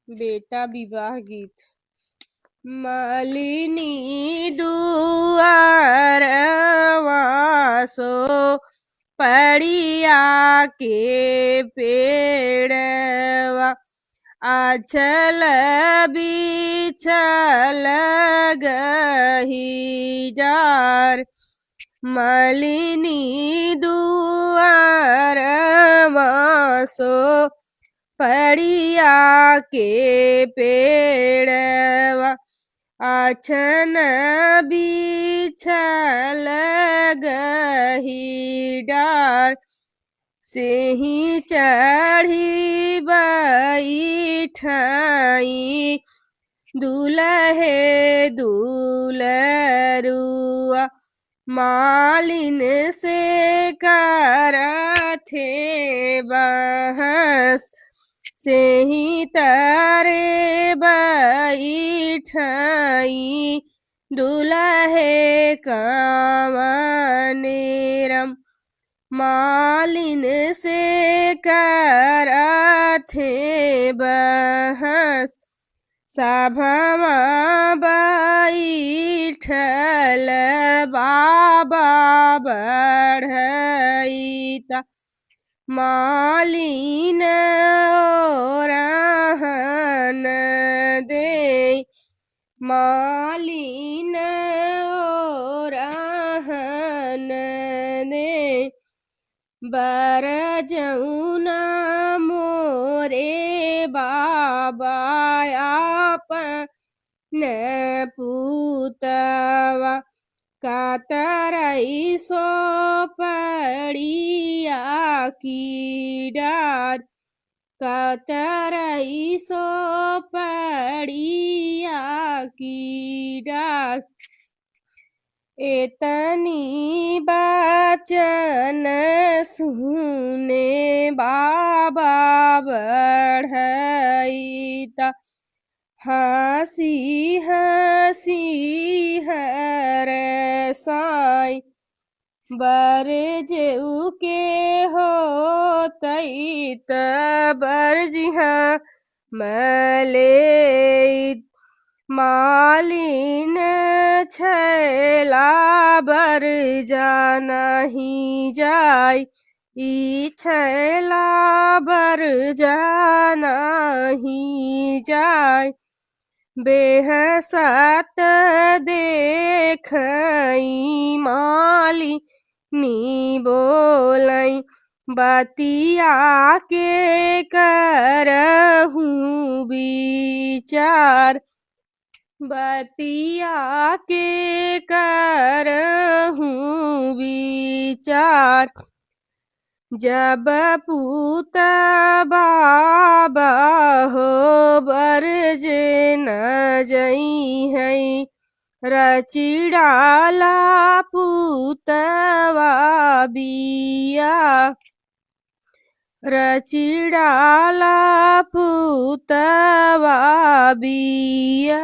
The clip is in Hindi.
बेटा विवाह गीत। मालिनी दुआर वासो पड़िया के पेड़वा आछल बिछल गही डार। मालिनी दुआर वासो पड़िया के पेड़वा आछन बिछल गही डार। सेही चढ़ी बैठाई दूल्हे दूल्हरुआ मालिन से करथे बहस। सेही तारे बैठाई दूल्हे कामनेरम मालिन से करथे बहस। सभामा बैठल बाबा बढ़इता मालिन ओरहन दे। मालिन ओरहन दे बर जौना मोरे बाबा आपन पूतवा कातरई सो पड़िया की डार। कातरई सो पड़िया की डार। एतनी बचन सुने बाबा बढ़इता हंसी हंसी हरसाई। बर जेऊ के होतई त बरजिहा मलेइत। मालिन छैला बर नहीं जाय। ई छैला बर नहीं जाय। बेहसत देखई मालिनी बोलई बतिया के करहूँ विचार। बतिया के करहूँ विचार। जब पूत बाबा हो बरजे न जई है रची डाला पूतवा बिया। रची डाला पूतवा बिया।